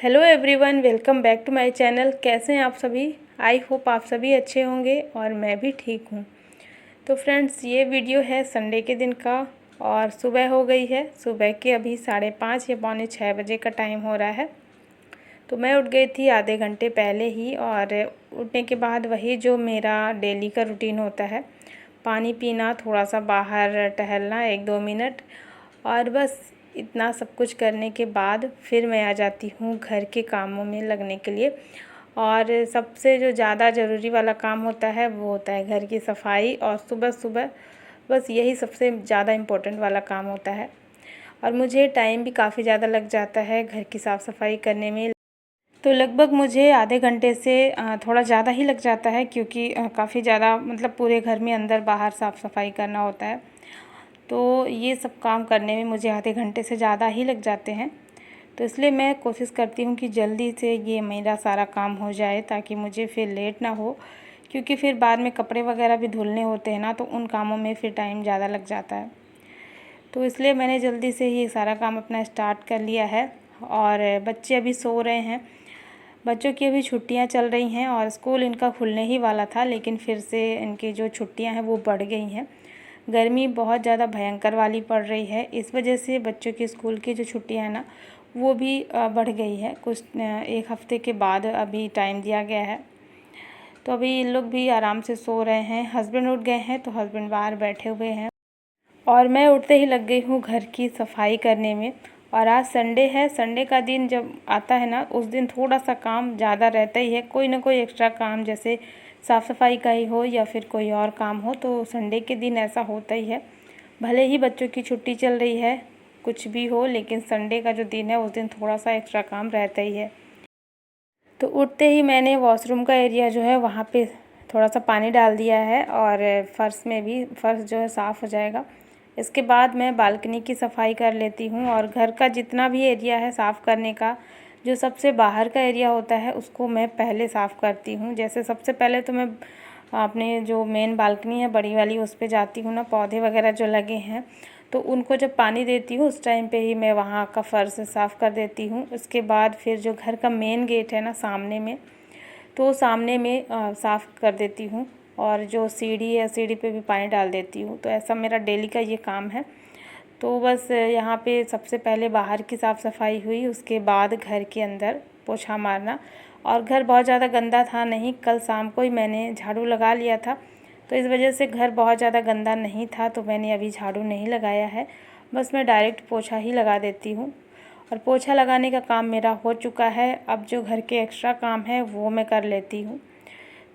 Hello everyone, welcome back to my channel. कैसे हैं आप सभी? आई होप आप सभी अच्छे होंगे और मैं भी ठीक हूँ। तो फ्रेंड्स, ये वीडियो है संडे के दिन का और सुबह हो गई है। सुबह के अभी 5:30 या पौने 6 बजे का टाइम हो रहा है। तो मैं उठ गई थी आधे घंटे पहले ही, और उठने के बाद वही जो मेरा डेली का रूटीन होता है, पानी पीना, थोड़ा सा बाहर टहलना 1-2 मिनट, और बस इतना सब कुछ करने के बाद फिर मैं आ जाती हूँ घर के कामों में लगने के लिए। और सबसे जो ज़्यादा ज़रूरी वाला काम होता है वो होता है घर की सफाई, और सुबह सुबह बस यही सबसे ज़्यादा इम्पोर्टेंट वाला काम होता है। और मुझे टाइम भी काफ़ी ज़्यादा लग जाता है घर की साफ़ सफाई करने में। तो लगभग मुझे आधे घंटे से थोड़ा ज़्यादा ही लग जाता है, क्योंकि काफ़ी ज़्यादा मतलब पूरे घर में अंदर बाहर साफ़ सफाई करना होता है। तो ये सब काम करने में मुझे आधे घंटे से ज़्यादा ही लग जाते हैं। तो इसलिए मैं कोशिश करती हूँ कि जल्दी से ये मेरा सारा काम हो जाए, ताकि मुझे फिर लेट ना हो, क्योंकि फिर बाद में कपड़े वगैरह भी धुलने होते हैं ना, तो उन कामों में फिर टाइम ज़्यादा लग जाता है। तो इसलिए मैंने जल्दी से ये सारा काम अपना स्टार्ट कर लिया है। और बच्चे अभी सो रहे हैं। बच्चों की अभी छुट्टियां चल रही हैं और स्कूल इनका खुलने ही वाला था, लेकिन फिर से इनकी जो छुट्टियां हैं वो बढ़ गई हैं। गर्मी बहुत ज़्यादा भयंकर वाली पड़ रही है, इस वजह से बच्चों की स्कूल की जो छुट्टियां हैं ना, वो भी बढ़ गई है। कुछ 1 हफ्ते के बाद अभी टाइम दिया गया है। तो अभी इन लोग भी आराम से सो रहे हैं। हस्बैंड उठ गए हैं, तो हस्बैंड बाहर बैठे हुए हैं और मैं उठते ही लग गई हूँ घर की सफाई करने में। और आज संडे है। संडे का दिन जब आता है ना, उस दिन थोड़ा सा काम ज़्यादा रहता ही है। कोई ना कोई एक्स्ट्रा काम, जैसे साफ़ सफाई का ही हो या फिर कोई और काम हो, तो संडे के दिन ऐसा होता ही है। भले ही बच्चों की छुट्टी चल रही है, कुछ भी हो, लेकिन संडे का जो दिन है उस दिन थोड़ा सा एक्स्ट्रा काम रहता ही है। तो उठते ही मैंने वॉशरूम का एरिया जो है वहाँ पे थोड़ा सा पानी डाल दिया है, और फ़र्श में भी, फ़र्श जो है साफ़ हो जाएगा। इसके बाद मैं बालकनी की सफाई कर लेती हूँ, और घर का जितना भी एरिया है साफ़ करने का, जो सबसे बाहर का एरिया होता है उसको मैं पहले साफ़ करती हूँ। जैसे सबसे पहले तो मैं अपने जो मेन बालकनी है बड़ी वाली, उस पे जाती हूँ ना, पौधे वगैरह जो लगे हैं, तो उनको जब पानी देती हूँ उस टाइम पे ही मैं वहाँ का फ़र्श साफ़ कर देती हूँ। उसके बाद फिर जो घर का मेन गेट है ना सामने में, तो सामने में साफ़ कर देती हूँ, और जो सीढ़ी है सीढ़ी पे भी पानी डाल देती हूँ। तो ऐसा मेरा डेली का ये काम है। तो बस यहाँ पे सबसे पहले बाहर की साफ़ सफाई हुई, उसके बाद घर के अंदर पोछा मारना। और घर बहुत ज़्यादा गंदा था नहीं, कल शाम को ही मैंने झाड़ू लगा लिया था, तो इस वजह से घर बहुत ज़्यादा गंदा नहीं था, तो मैंने अभी झाड़ू नहीं लगाया है। बस मैं डायरेक्ट पोछा ही लगा देती हूँ, और पोछा लगाने का काम मेरा हो चुका है। अब जो घर के एक्स्ट्रा काम है वो मैं कर लेती हूँ।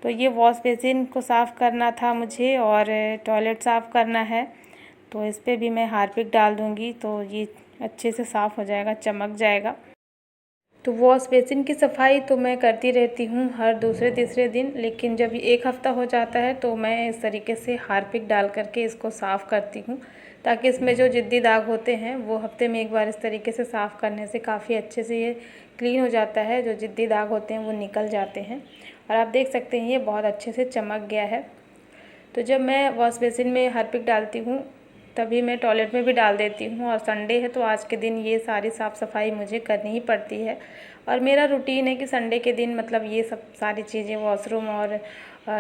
तो ये वॉश बेसिन को साफ़ करना था मुझे, और टॉयलेट साफ़ करना है, तो इस पे भी मैं हार्पिक डाल दूँगी, तो ये अच्छे से साफ़ हो जाएगा, चमक जाएगा। तो वॉश बेसिन की सफाई तो मैं करती रहती हूँ हर दूसरे तीसरे दिन, लेकिन जब ये 1 हफ़्ता हो जाता है तो मैं इस तरीके से हार्पिक डाल करके इसको साफ़ करती हूँ, ताकि इसमें जो ज़िद्दी दाग होते हैं वो हफ्ते में एक बार इस तरीके से साफ़ करने से काफ़ी अच्छे से ये क्लीन हो जाता है। जो ज़िद्दी दाग होते हैं वो निकल जाते हैं, और आप देख सकते हैं ये बहुत अच्छे से चमक गया है। तो जब मैं वॉश बेसिन में हार्पिक डालती हूँ तभी मैं टॉयलेट में भी डाल देती हूँ, और संडे है तो आज के दिन ये सारी साफ़ सफाई मुझे करनी ही पड़ती है। और मेरा रूटीन है कि संडे के दिन मतलब ये सब सारी चीज़ें, वॉशरूम और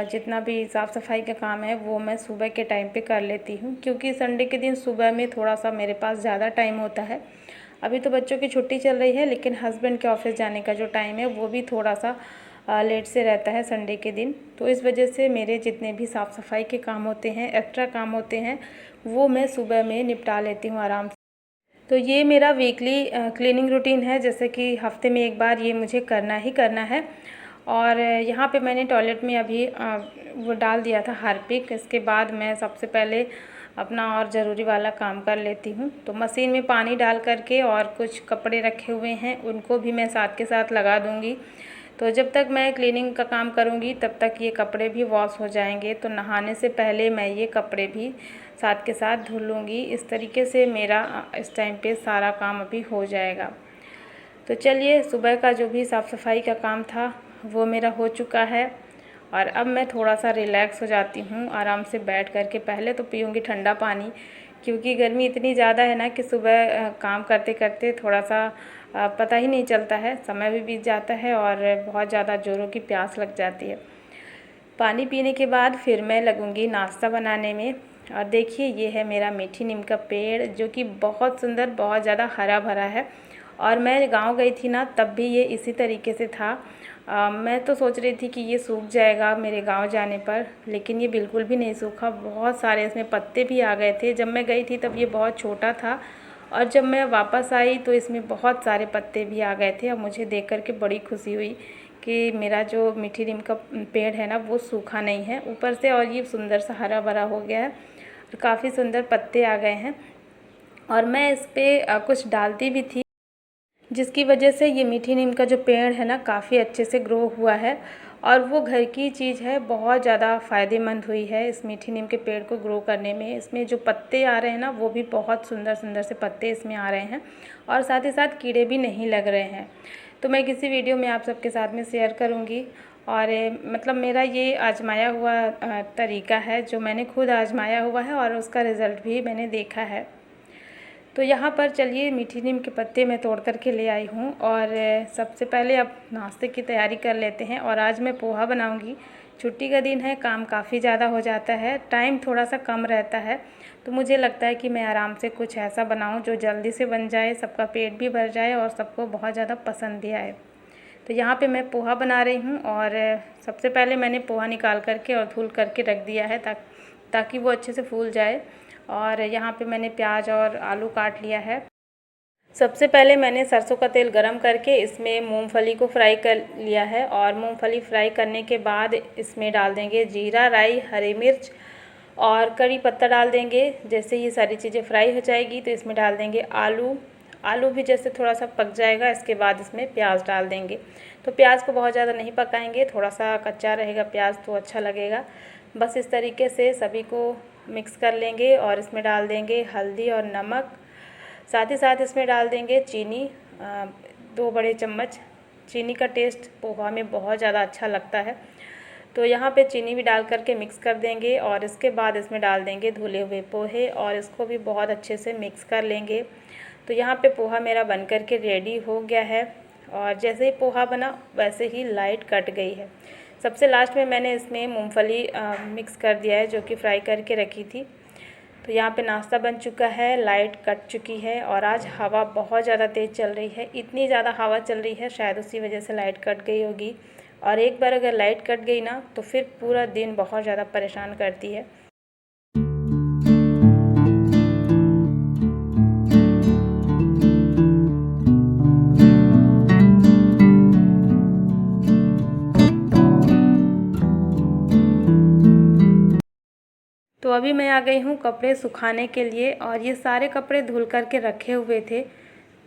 जितना भी साफ़ सफाई का काम है वो मैं सुबह के टाइम पे कर लेती हूँ, क्योंकि संडे के दिन सुबह में थोड़ा सा मेरे पास ज़्यादा टाइम होता है। अभी तो बच्चों की छुट्टी चल रही है, लेकिन हस्बैंड के ऑफिस जाने का जो टाइम है वो भी थोड़ा सा लेट से रहता है संडे के दिन। तो इस वजह से मेरे जितने भी साफ़ सफाई के काम होते हैं, एक्स्ट्रा काम होते हैं, वो मैं सुबह में निपटा लेती हूँ आराम से। तो ये मेरा वीकली क्लीनिंग रूटीन है, जैसे कि हफ्ते में एक बार ये मुझे करना ही करना है। और यहाँ पे मैंने टॉयलेट में अभी वो डाल दिया था हार्पिक। इसके बाद मैं सबसे पहले अपना और ज़रूरी वाला काम कर लेती हूँ। तो मशीन में पानी डाल करके, और कुछ कपड़े रखे हुए हैं उनको भी मैं साथ के साथ लगा दूँगी। तो जब तक मैं क्लीनिंग का काम करूँगी तब तक ये कपड़े भी वॉश हो जाएंगे। तो नहाने से पहले मैं ये कपड़े भी साथ के साथ धुल लूँगी। इस तरीके से मेरा इस टाइम पे सारा काम अभी हो जाएगा। तो चलिए, सुबह का जो भी साफ़ सफाई का काम था वो मेरा हो चुका है, और अब मैं थोड़ा सा रिलैक्स हो जाती हूँ। आराम से बैठ कर के पहले तो पीऊँगी ठंडा पानी, क्योंकि गर्मी इतनी ज़्यादा है ना कि सुबह काम करते करते थोड़ा सा पता ही नहीं चलता है, समय भी बीत जाता है और बहुत ज़्यादा ज़ोरों की प्यास लग जाती है। पानी पीने के बाद फिर मैं लगूंगी नाश्ता बनाने में। और देखिए ये है मेरा मीठी नीम का पेड़, जो कि बहुत सुंदर, बहुत ज़्यादा हरा भरा है। और मैं गांव गई थी ना, तब भी ये इसी तरीके से था। मैं तो सोच रही थी कि ये सूख जाएगा मेरे गांव जाने पर, लेकिन ये बिल्कुल भी नहीं सूखा। बहुत सारे इसमें पत्ते भी आ गए थे। जब मैं गई थी तब ये बहुत छोटा था, और जब मैं वापस आई तो इसमें बहुत सारे पत्ते भी आ गए थे। और मुझे देख कर के बड़ी खुशी हुई कि मेरा जो मीठी नीम का पेड़ है ना, वो सूखा नहीं है ऊपर से, और ये सुंदर सा हरा भरा हो गया है और काफ़ी सुंदर पत्ते आ गए हैं। और मैं इस पर कुछ डालती भी थी, जिसकी वजह से ये मीठी नीम का जो पेड़ है ना, काफ़ी अच्छे से ग्रो हुआ है। और वो घर की चीज़ है, बहुत ज़्यादा फ़ायदेमंद हुई है इस मीठी नीम के पेड़ को ग्रो करने में। इसमें जो पत्ते आ रहे हैं ना, वो भी बहुत सुंदर सुंदर से पत्ते इसमें आ रहे हैं, और साथ ही साथ कीड़े भी नहीं लग रहे हैं। तो मैं किसी वीडियो में आप सबके साथ में शेयर करूँगी। और मतलब मेरा ये आजमाया हुआ तरीका है, जो मैंने खुद आजमाया हुआ है, और उसका रिज़ल्ट भी मैंने देखा है। तो यहाँ पर चलिए मीठी नीम के पत्ते मैं तोड़ कर के ले आई हूँ, और सबसे पहले अब नाश्ते की तैयारी कर लेते हैं। और आज मैं पोहा बनाऊँगी। छुट्टी का दिन है, काम काफ़ी ज़्यादा हो जाता है, टाइम थोड़ा सा कम रहता है, तो मुझे लगता है कि मैं आराम से कुछ ऐसा बनाऊँ जो जल्दी से बन जाए, सबका पेट भी भर जाए और सबको बहुत ज़्यादा पसंद भी आए। तो यहाँ पे मैं पोहा बना रही हूँ, और सबसे पहले मैंने पोहा निकाल करके और धुल करके रख दिया है, ताकि वो अच्छे से फूल जाए। और यहाँ पे मैंने प्याज और आलू काट लिया है। सबसे पहले मैंने सरसों का तेल गरम करके इसमें मूंगफली को फ्राई कर लिया है, और मूंगफली फ्राई करने के बाद इसमें डाल देंगे जीरा, राई, हरी मिर्च और कड़ी पत्ता डाल देंगे। जैसे ये सारी चीज़ें फ्राई हो जाएगी तो इसमें डाल देंगे आलू। आलू भी जैसे थोड़ा सा पक जाएगा, इसके बाद इसमें प्याज डाल देंगे। तो प्याज को बहुत ज़्यादा नहीं पकाएंगे, थोड़ा सा कच्चा रहेगा प्याज तो अच्छा लगेगा। बस इस तरीके से सभी को मिक्स कर लेंगे, और इसमें डाल देंगे हल्दी और नमक। साथ ही साथ इसमें डाल देंगे चीनी, 2 बड़े चम्मच। चीनी का टेस्ट पोहा में बहुत ज़्यादा अच्छा लगता है, तो यहाँ पे चीनी भी डाल करके मिक्स कर देंगे। और इसके बाद इसमें डाल देंगे धुले हुए पोहे, और इसको भी बहुत अच्छे से मिक्स कर लेंगे। तो यहाँ पे पोहा मेरा बन कर के रेडी हो गया है, और जैसे ही पोहा बना वैसे ही लाइट कट गई है। सबसे लास्ट में मैंने इसमें मूंगफली मिक्स कर दिया है, जो कि फ्राई करके रखी थी। तो यहाँ पे नाश्ता बन चुका है, लाइट कट चुकी है, और आज हवा बहुत ज़्यादा तेज़ चल रही है। इतनी ज़्यादा हवा चल रही है, शायद उसी वजह से लाइट कट गई होगी। और एक बार अगर लाइट कट गई ना, तो फिर पूरा दिन बहुत ज़्यादा परेशान करती है। तो अभी मैं आ गई हूँ कपड़े सुखाने के लिए, और ये सारे कपड़े धुल कर के रखे हुए थे,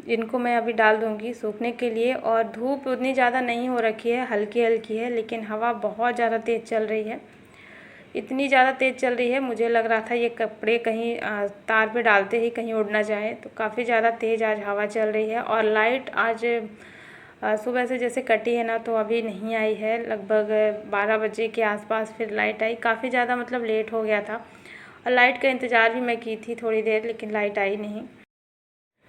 जिनको मैं अभी डाल दूँगी सूखने के लिए। और धूप उतनी ज़्यादा नहीं हो रखी है, हल्की हल्की है, लेकिन हवा बहुत ज़्यादा तेज़ चल रही है। इतनी ज़्यादा तेज़ चल रही है, मुझे लग रहा था ये कपड़े कहीं तार पे डालते ही कहीं उड़ ना जाए। तो काफ़ी ज़्यादा तेज़ आज हवा चल रही है। और लाइट आज सुबह से जैसे कटी है ना, तो अभी नहीं आई है। लगभग 12 बजे के आसपास फिर लाइट आई। काफ़ी ज़्यादा मतलब लेट हो गया था, और लाइट का इंतज़ार भी मैं की थी थोड़ी देर, लेकिन लाइट आई नहीं।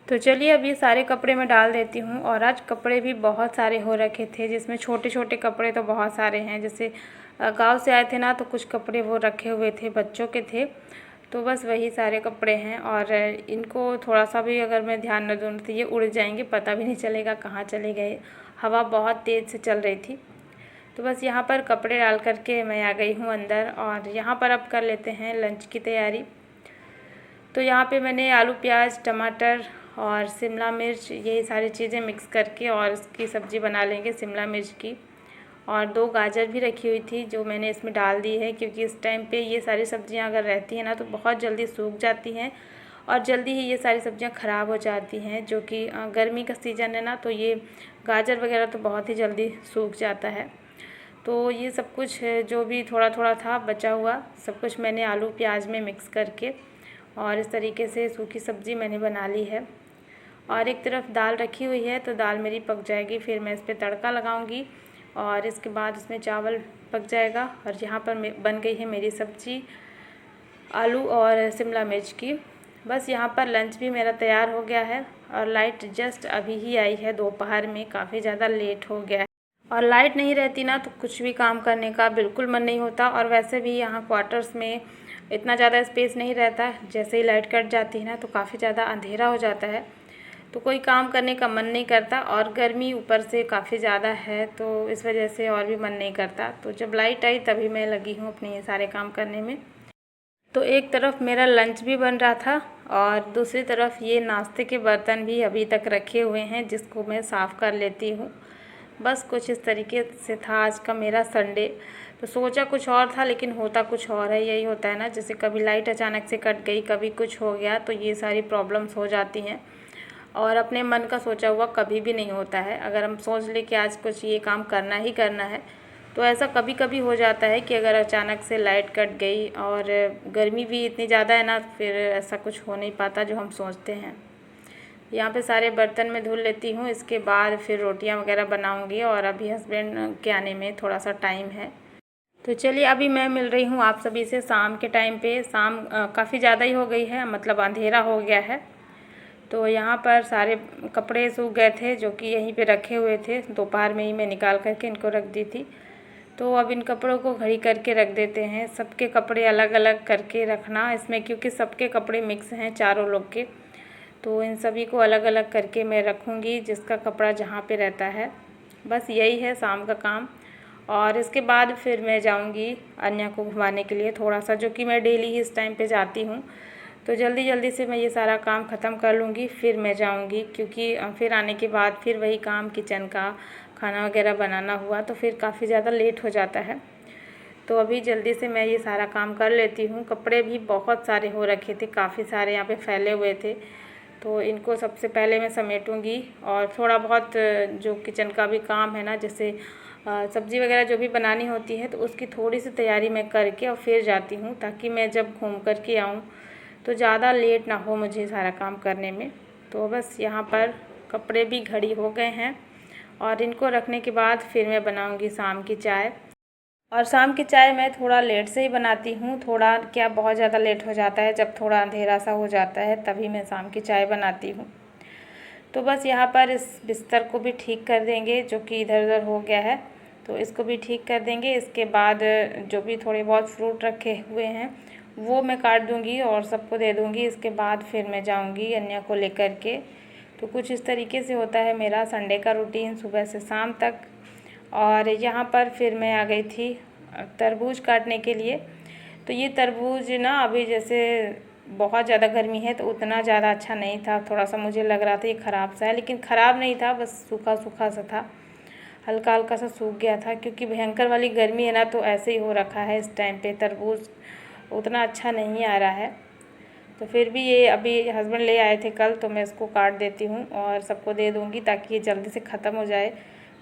तो चलिए अब ये सारे कपड़े मैं डाल देती हूँ। और आज कपड़े भी बहुत सारे हो रखे थे, जिसमें छोटे छोटे कपड़े तो बहुत सारे हैं। जैसे गांव से आए थे ना, तो कुछ कपड़े वो रखे हुए थे, बच्चों के थे, तो बस वही सारे कपड़े हैं। और इनको थोड़ा सा भी अगर मैं ध्यान न दूँ तो ये उड़ जाएंगे, पता भी नहीं चलेगा कहाँ चले गए। हवा बहुत तेज़ से चल रही थी। तो बस यहाँ पर कपड़े डाल करके मैं आ गई हूँ अंदर, और यहाँ पर अब कर लेते हैं लंच की तैयारी। तो यहाँ पे मैंने आलू, प्याज, टमाटर और शिमला मिर्च, ये सारी चीज़ें मिक्स करके और इसकी सब्ज़ी बना लेंगे शिमला मिर्च की। और 2 गाजर भी रखी हुई थी, जो मैंने इसमें डाल दी है, क्योंकि इस टाइम पे ये सारी सब्ज़ियाँ अगर रहती हैं ना, तो बहुत जल्दी सूख जाती हैं, और जल्दी ही ये सारी सब्ज़ियाँ ख़राब हो जाती हैं। जो कि गर्मी का सीज़न है ना, तो ये गाजर वगैरह तो बहुत ही जल्दी सूख जाता है। तो ये सब कुछ जो भी थोड़ा थोड़ा था बचा हुआ, सब कुछ मैंने आलू प्याज में मिक्स करके और इस तरीके से सूखी सब्ज़ी मैंने बना ली है। और एक तरफ दाल रखी हुई है, तो दाल मेरी पक जाएगी, फिर मैं इस पर तड़का लगाऊंगी, और इसके बाद इसमें चावल पक जाएगा। और यहाँ पर बन गई है मेरी सब्ज़ी आलू और शिमला मिर्च की। बस यहाँ पर लंच भी मेरा तैयार हो गया है और लाइट जस्ट अभी ही आई है दोपहर में, काफ़ी ज़्यादा लेट हो गया है। और लाइट नहीं रहती ना तो कुछ भी काम करने का बिल्कुल मन नहीं होता। और वैसे भी यहाँ क्वार्टर्स में इतना ज़्यादा स्पेस नहीं रहता, जैसे ही लाइट कट जाती है ना तो काफ़ी ज़्यादा अंधेरा हो जाता है, तो कोई काम करने का मन नहीं करता। और गर्मी ऊपर से काफ़ी ज़्यादा है तो इस वजह से और भी मन नहीं करता। तो जब लाइट आई तभी मैं लगी हूँ अपने ये सारे काम करने में। तो एक तरफ मेरा लंच भी बन रहा था और दूसरी तरफ ये नाश्ते के बर्तन भी अभी तक रखे हुए हैं, जिसको मैं साफ़ कर लेती हूँ। बस कुछ इस तरीके से था आज का मेरा संडे। तो सोचा कुछ और था लेकिन होता कुछ और है। यही होता है ना, जैसे कभी लाइट अचानक से कट गई, कभी कुछ हो गया, तो ये सारी प्रॉब्लम्स हो जाती हैं। और अपने मन का सोचा हुआ कभी भी नहीं होता है। अगर हम सोच ले कि आज कुछ ये काम करना ही करना है, तो ऐसा कभी कभी हो जाता है कि अगर अचानक से लाइट कट गई और गर्मी भी इतनी ज़्यादा है ना, फिर ऐसा कुछ हो नहीं पाता जो हम सोचते हैं। यहाँ पे सारे बर्तन मैं धुल लेती हूँ, इसके बाद फिर रोटियाँ वगैरह बनाऊँगी। और अभी हस्बैंड के आने में थोड़ा सा टाइम है। तो चलिए अभी मैं मिल रही हूँ आप सभी से शाम के टाइम पे। शाम काफ़ी ज़्यादा ही हो गई है, मतलब अंधेरा हो गया है। तो यहाँ पर सारे कपड़े सूख गए थे जो कि यहीं पे रखे हुए थे, दोपहर में ही मैं निकाल करके इनको रख दी थी। तो अब इन कपड़ों को घड़ी करके रख देते हैं। सबके कपड़े अलग अलग करके रखना इसमें, क्योंकि सबके कपड़े मिक्स हैं चारों लोग के। तो इन सभी को अलग अलग करके मैं रखूँगी, जिसका कपड़ा जहाँ पे रहता है। बस यही है शाम का काम। और इसके बाद फिर मैं जाऊँगी अन्या को घुमाने के लिए थोड़ा सा, जो कि मैं डेली ही इस टाइम पे जाती हूँ। तो जल्दी जल्दी से मैं ये सारा काम ख़त्म कर लूँगी, फिर मैं जाऊँगी। क्योंकि फिर आने के बाद फिर वही काम किचन का, खाना वगैरह बनाना हुआ तो फिर काफ़ी ज़्यादा लेट हो जाता है। तो अभी जल्दी से मैं ये सारा काम कर लेती हूँ। कपड़े भी बहुत सारे हो रखे थे, काफ़ी सारे यहाँ पे फैले हुए थे, तो इनको सबसे पहले मैं समेटूँगी। और थोड़ा बहुत जो किचन का भी काम है ना, जैसे सब्ज़ी वगैरह जो भी बनानी होती है, तो उसकी थोड़ी सी तैयारी मैं करके और फिर जाती हूँ, ताकि मैं जब घूम कर के आऊँ तो ज़्यादा लेट ना हो मुझे सारा काम करने में। तो बस यहाँ पर कपड़े भी घड़ी हो गए हैं और इनको रखने के बाद फिर मैं बनाऊँगी शाम की चाय। और शाम की चाय मैं थोड़ा लेट से ही बनाती हूँ, थोड़ा क्या बहुत ज़्यादा लेट हो जाता है, जब थोड़ा अंधेरा सा हो जाता है तभी मैं शाम की चाय बनाती हूँ। तो बस यहाँ पर इस बिस्तर को भी ठीक कर देंगे जो कि इधर उधर हो गया है, तो इसको भी ठीक कर देंगे। इसके बाद जो भी थोड़े बहुत फ्रूट रखे हुए हैं वो मैं काट दूँगी और सबको दे दूँगी। इसके बाद फिर मैं जाऊँगी अन्या को लेकर के। तो कुछ इस तरीके से होता है मेरा संडे का रूटीन सुबह से शाम तक। और यहाँ पर फिर मैं आ गई थी तरबूज काटने के लिए। तो ये तरबूज ना अभी जैसे बहुत ज़्यादा गर्मी है तो उतना ज़्यादा अच्छा नहीं था, थोड़ा सा मुझे लग रहा था ये ख़राब सा है, लेकिन ख़राब नहीं था, बस सूखा सूखा सा था, हल्का हल्का सा सूख गया था। क्योंकि भयंकर वाली गर्मी है ना, तो ऐसे ही हो रखा है इस टाइम पे, तरबूज उतना अच्छा नहीं आ रहा है। तो फिर भी ये अभी हस्बैंड ले आए थे कल, तो मैं इसको काट देती हूँ और सबको दे दूँगी ताकि ये जल्दी से ख़त्म हो जाए,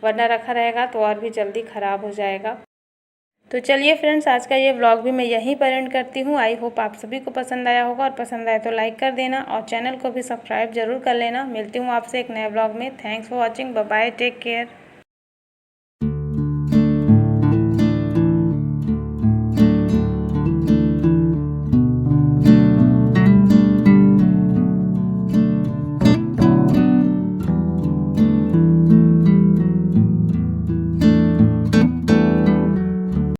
वरना रखा रहेगा तो और भी जल्दी ख़राब हो जाएगा। तो चलिए फ्रेंड्स, आज का ये व्लॉग भी मैं यहीं पर एंड करती हूँ। आई होप आप सभी को पसंद आया होगा, और पसंद आए तो लाइक कर देना और चैनल को भी सब्सक्राइब ज़रूर कर लेना। मिलती हूँ आपसे एक नए व्लॉग में। Thanks for watching, bye bye, take care.